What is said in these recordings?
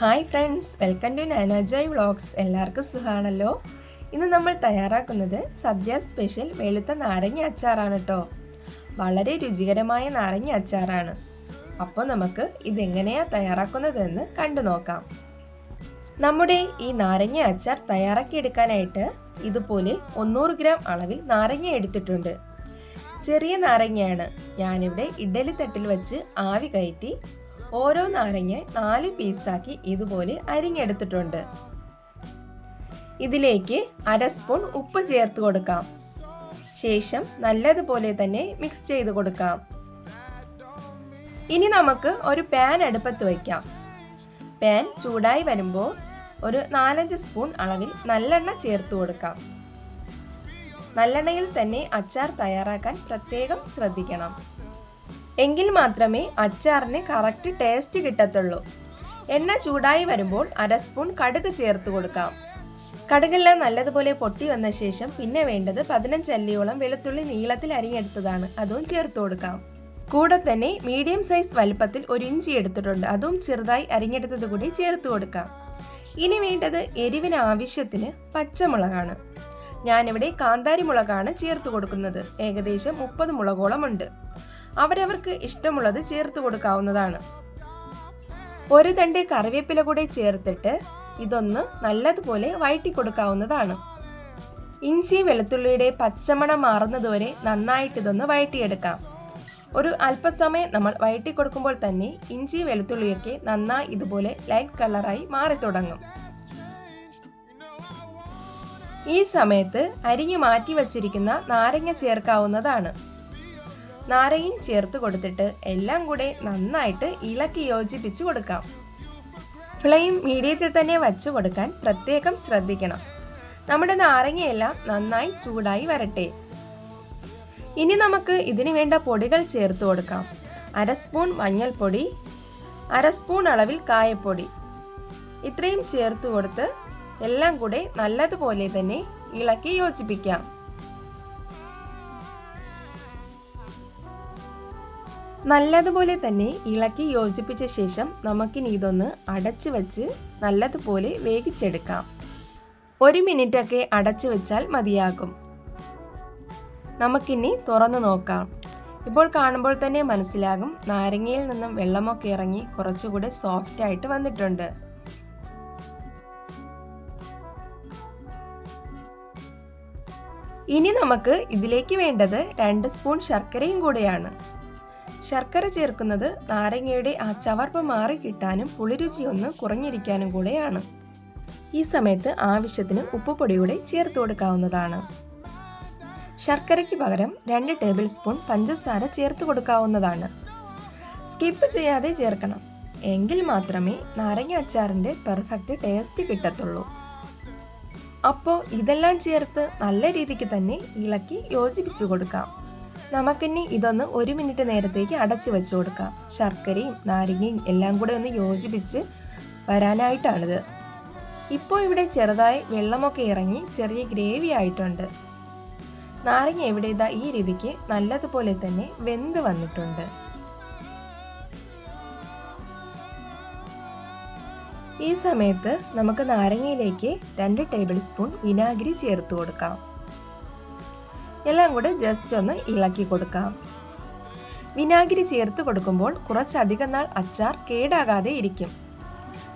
Hi friends, welcome to Nanajoy vlogs. എല്ലാവർക്കും സുഖമാണല്ലോ. ഇന്ന് നമ്മൾ തയ്യാറാക്കുന്നത് സദ്യ സ്പെഷ്യൽ വെളുത്ത നാരങ്ങ അച്ചാറാണ് കേട്ടോ. വളരെ രുചികരമായ നാരങ്ങ അച്ചാറാണ്. അപ്പോൾ നമുക്ക് ഇതെങ്ങനെയാണ് തയ്യാറാക്കുന്നതെന്ന് കണ്ടു നോക്കാം. നമ്മുടെ ഈ നാരങ്ങ അച്ചാർ തയ്യാറാക്കിയെടുക്കാനായിട്ട് ഇതുപോലെ 100 ഗ്രാം അളവിൽ നാരങ്ങ എടുത്തിട്ടുണ്ട്. ചെറിയ നാരങ്ങയാണ്. ഞാനിവിടെ ഇഡ്ഡലി തട്ടിൽ വെച്ച് ആവി കയറ്റി ഓരോ നാരങ്ങ 4 പീസാക്കി ഇതുപോലെ അരിഞ്ഞെടുത്തിട്ടുണ്ട്. ഇതിലേക്ക് 1/2 സ്പൂൺ ഉപ്പ് ചേർത്ത് കൊടുക്കാം. ശേഷം നല്ലതുപോലെ തന്നെ മിക്സ് ചെയ്ത് കൊടുക്കാം. ഇനി നമുക്ക് ഒരു പാൻ അടുപ്പത്ത് വയ്ക്കാം. പാൻ ചൂടായി വരുമ്പോൾ ഒരു 4-5 സ്പൂൺ അളവിൽ നല്ലെണ്ണ ചേർത്ത് കൊടുക്കാം. നല്ലെണ്ണയിൽ തന്നെ അച്ചാർ തയ്യാറാക്കാൻ പ്രത്യേകം ശ്രദ്ധിക്കണം. എങ്കിൽ മാത്രമേ അച്ചാറിന് കറക്റ്റ് ടേസ്റ്റ് കിട്ടത്തുള്ളൂ. എണ്ണ ചൂടായി വരുമ്പോൾ 1/2 സ്പൂൺ കടുക് ചേർത്ത് കൊടുക്കാം. കടുകെല്ലാം നല്ലതുപോലെ പൊട്ടി വന്ന ശേഷം പിന്നെ വേണ്ടത് 15 അല്ലിയോളം വെളുത്തുള്ളി നീളത്തിൽ അരിഞ്ഞെടുത്തതാണ്. അതും ചേർത്ത് കൊടുക്കാം. കൂടെ തന്നെ മീഡിയം സൈസ് വലുപ്പത്തിൽ 1 ഇഞ്ചി എടുത്തിട്ടുണ്ട്. അതും ചെറുതായി അരിഞ്ഞെടുത്തത് കൂടി ചേർത്ത് കൊടുക്കാം. ഇനി വേണ്ടത് എരിവിന് ആവശ്യത്തിന് പച്ചമുളകാണ്. ഞാനിവിടെ കാന്താരി മുളകാണ് ചേർത്ത് കൊടുക്കുന്നത്. ഏകദേശം 30 മുളകോളം ഉണ്ട്. അവരവർക്ക് ഇഷ്ടമുള്ളത് ചേർത്ത് കൊടുക്കാവുന്നതാണ്. ഒരു തണ്ട് കറിവേപ്പില കൂടെ ചേർത്തിട്ട് ഇതൊന്ന് നല്ലതുപോലെ വഴറ്റി കൊടുക്കാവുന്നതാണ്. ഇഞ്ചി വെളുത്തുള്ളിയുടെ പച്ചമണം മാറുന്നതുവരെ നന്നായിട്ട് ഇതൊന്ന് വഴറ്റിയെടുക്കാം. ഒരു അല്പസമയം നമ്മൾ വഴറ്റി കൊടുക്കുമ്പോൾ തന്നെ ഇഞ്ചി വെളുത്തുള്ളിയൊക്കെ നന്നായി ഇതുപോലെ ലൈറ്റ് കളറായി മാറി തുടങ്ങും. ഈ സമയത്ത് അരിഞ്ഞു മാറ്റി വച്ചിരിക്കുന്ന നാരങ്ങ ചേർക്കാവുന്നതാണ്. നാരങ്ങയും ചേർത്ത് കൊടുത്തിട്ട് എല്ലാം കൂടെ നന്നായിട്ട് ഇളക്കി യോജിപ്പിച്ച് കൊടുക്കാം. ഫ്ലെയിം മീഡിയത്തിൽ തന്നെ വച്ചു കൊടുക്കാൻ പ്രത്യേകം ശ്രദ്ധിക്കണം. നമ്മുടെ നാരങ്ങയെല്ലാം നന്നായി ചൂടായി വരട്ടെ. ഇനി നമുക്ക് ഇതിന് വേണ്ട പൊടികൾ ചേർത്ത് കൊടുക്കാം. 1/2 സ്പൂൺ മഞ്ഞൾപ്പൊടി, 1/2 സ്പൂൺ അളവിൽ കായപ്പൊടി. ഇത്രയും ചേർത്ത് കൊടുത്ത് എല്ലാം കൂടെ നല്ലതുപോലെ തന്നെ ഇളക്കി യോജിപ്പിക്കാം. നല്ലതുപോലെ തന്നെ ഇളക്കി യോജിപ്പിച്ച ശേഷം നമുക്കിനി ഇതൊന്ന് അടച്ചു വെച്ച് നല്ലതുപോലെ വേവിച്ചെടുക്കാം. 1 മിനിറ്റൊക്കെ അടച്ചു വെച്ചാൽ മതിയാകും. നമുക്കിനി തുറന്നു നോക്കാം. ഇപ്പോൾ കാണുമ്പോൾ തന്നെ മനസ്സിലാകും നാരങ്ങയിൽ നിന്നും വെള്ളമൊക്കെ ഇറങ്ങി കുറച്ചുകൂടെ സോഫ്റ്റ് ആയിട്ട് വന്നിട്ടുണ്ട്. ഇനി നമുക്ക് ഇതിലേക്ക് വേണ്ടത് 2 സ്പൂൺ ശർക്കരയും കൂടെയാണ്. ശർക്കര ചേർക്കുന്നത് നാരങ്ങയുടെ ആ ചവർപ്പ് മാറി കിട്ടാനും പുളിരുചി ഒന്ന് കുറഞ്ഞിരിക്കാനും കൂടെയാണ്. ഈ സമയത്ത് ആവശ്യത്തിന് ഉപ്പുപൊടി കൂടെ ചേർത്ത് കൊടുക്കാവുന്നതാണ്. ശർക്കരയ്ക്ക് പകരം 2 ടേബിൾ സ്പൂൺ പഞ്ചസാര ചേർത്ത് കൊടുക്കാവുന്നതാണ്. സ്കിപ്പ് ചെയ്യാതെ ചേർക്കണം. എങ്കിൽ മാത്രമേ നാരങ്ങ അച്ചാറിൻ്റെ പെർഫെക്റ്റ് ടേസ്റ്റ് കിട്ടത്തുള്ളൂ. അപ്പോൾ ഇതെല്ലാം ചേർത്ത് നല്ല രീതിക്ക് തന്നെ ഇളക്കി യോജിപ്പിച്ചു കൊടുക്കാം. നമുക്കിനി ഇതൊന്ന് 1 മിനിറ്റ് നേരത്തേക്ക് അടച്ചു വെച്ച് കൊടുക്കാം. ശർക്കരയും നാരങ്ങയും എല്ലാം കൂടെ ഒന്ന് യോജിപ്പിച്ച് വരാനായിട്ടാണിത്. ഇപ്പോൾ ഇവിടെ ചെറുതായി വെള്ളമൊക്കെ ഇറങ്ങി ചെറിയ ഗ്രേവി ആയിട്ടുണ്ട്. നാരങ്ങ ഇവിടെ ഇതാ ഈ രീതിക്ക് നല്ലതുപോലെ തന്നെ വെന്ത് വന്നിട്ടുണ്ട്. ഈ സമയത്ത് നമുക്ക് നാരങ്ങയിലേക്ക് 2 ടേബിൾ സ്പൂൺ വിനാഗിരി ചേർത്ത് കൊടുക്കാം. എല്ലാം കൂടെ ജസ്റ്റ് ഒന്ന് ഇളക്കി കൊടുക്കാം. വിനാഗിരി ചേർത്ത് കൊടുക്കുമ്പോൾ കുറച്ചധികം നാൾ അച്ചാർ കേടാകാതെ ഇരിക്കും.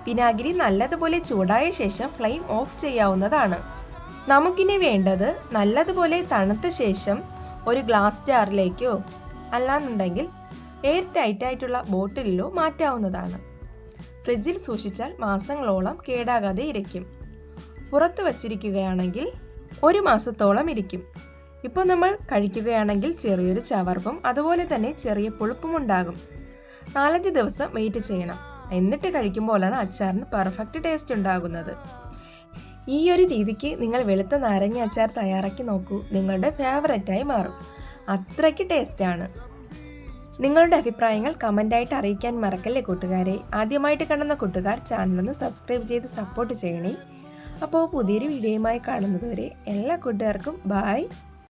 വിനാഗിരി നല്ലതുപോലെ ചൂടായ ശേഷം ഫ്ലെയിം ഓഫ് ചെയ്യാവുന്നതാണ്. നമുക്കിനി വേണ്ടത് നല്ലതുപോലെ തണുത്ത ശേഷം ഒരു ഗ്ലാസ് ജാറിലേക്കോ അല്ലാന്നുണ്ടെങ്കിൽ എയർ ടൈറ്റ് ആയിട്ടുള്ള ബോട്ടിലിലോ മാറ്റാവുന്നതാണ്. ഫ്രിഡ്ജിൽ സൂക്ഷിച്ചാൽ മാസങ്ങളോളം കേടാകാതെ ഇരിക്കും. പുറത്ത് വച്ചിരിക്കുകയാണെങ്കിൽ 1 മാസത്തോളം ഇരിക്കും. ഇപ്പോൾ നമ്മൾ കഴിക്കുകയാണെങ്കിൽ ചെറിയൊരു ചവർപ്പും അതുപോലെ തന്നെ ചെറിയ പുളിപ്പും ഉണ്ടാകും. 4-5 ദിവസം വെയിറ്റ് ചെയ്യണം. എന്നിട്ട് കഴിക്കുമ്പോഴാണ് അച്ചാറിന് പെർഫെക്റ്റ് ടേസ്റ്റ് ഉണ്ടാകുന്നത്. ഈ ഒരു രീതിക്ക് നിങ്ങൾ വെളുത്ത നാരങ്ങ അച്ചാർ തയ്യാറാക്കി നോക്കൂ. നിങ്ങളുടെ ഫേവറേറ്റായി മാറും. അത്രയ്ക്ക് ടേസ്റ്റാണ്. നിങ്ങളുടെ അഭിപ്രായങ്ങൾ കമൻ്റായിട്ട് അറിയിക്കാൻ മറക്കല്ലേ കൂട്ടുകാരെ. ആദ്യമായിട്ട് കാണുന്ന കൂട്ടുകാർ ചാനലൊന്ന് സബ്സ്ക്രൈബ് ചെയ്ത് സപ്പോർട്ട് ചെയ്യണേ. അപ്പോൾ പുതിയൊരു വീഡിയോയുമായി കാണുന്നതുവരെ എല്ലാ കൂട്ടുകാർക്കും ബായ്.